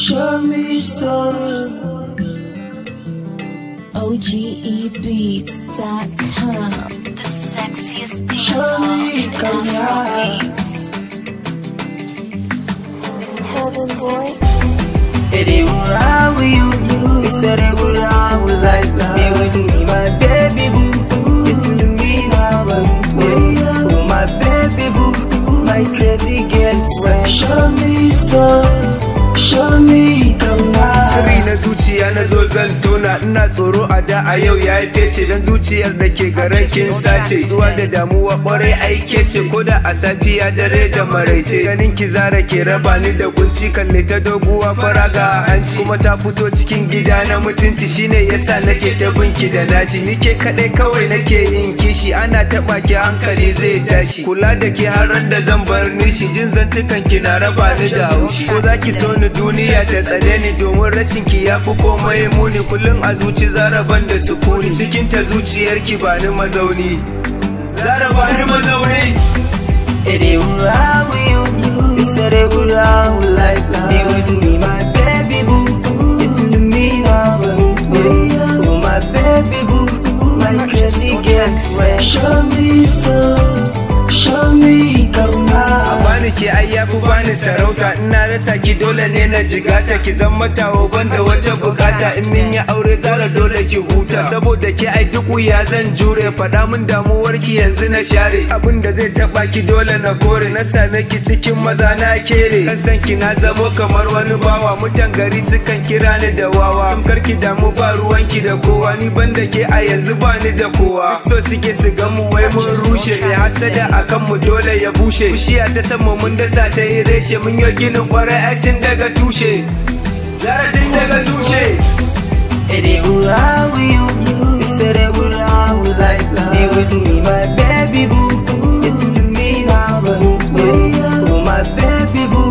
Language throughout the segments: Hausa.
Show me some. OGEbeats.com, the sexiest dance Show me in Afrobeats. Heaven boy. They will ride with you. They said they will ride with like be with me, my baby boo. It will be now, oh my baby boo, my crazy girlfriend. Show me some. Show me kauna. Sirri na zuciya na zo zan tona, ina tsoro a da a yau ya fece, dan zuciyar da ke garin kin sace. Zuwa da damuwa kwarai aike ce, ko da a safiya dare da maraice. Ganin ki zara ke raba ni da kunci, kalle ta doguwa fara ga hanci, kuma ta fito cikin gida na mutunci, shine yasa nake ta binki da naci. Ni ke kadai kawai nake yin kishi, ana taba ki hankali zai tashi. Kula da ke har da zan bar nishi, jin zantukan ki na raba ni da haushi. Ko zaki so ni duniya ta tsane ni, domin rashin ki ya fi komai muni. Kullum a zuci zaraban da sukuni, cikin ta zuciyar ki ba ni mazauni, zara ba ni mazauni. They will ride with you. They said they will ride with like be with me, my baby boo. It will be now, oh my baby boo, my crazy girlfriend. Show me some. Show me kauna. Bani ke ai ya fi bani sarauta, ina rasa ki dole ne na jigata. Ki zan mata banda wata bukata, in min ya aure zara dole ki huta. Saboda ke ai duk wuya zan jure, faɗa min damuwar ki yanzu na share. Abin da zai taba ki dole na kore, na same ki cikin maza na kere. Kan san ki na zamo kamar wani bawa, mutan gari sukan kira ni da wawa. Sun karki damu ba ruwanki da kowa, ni banda ke a yanzu ba ni da kowa. So suke su ga mu wai mun rushe, mai hasada akan mu dole ya bushe. Bishiya ta sama mun dasa ta yi reshe, mun yi ginin kwarai tun daga tushe, zara tun daga tushe. They will ride with you. They said they will ride with like be with me, my baby boo. It will be now, oh my baby boo,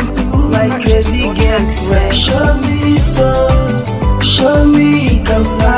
my crazy girlfriend. Show me some. Show me kauna.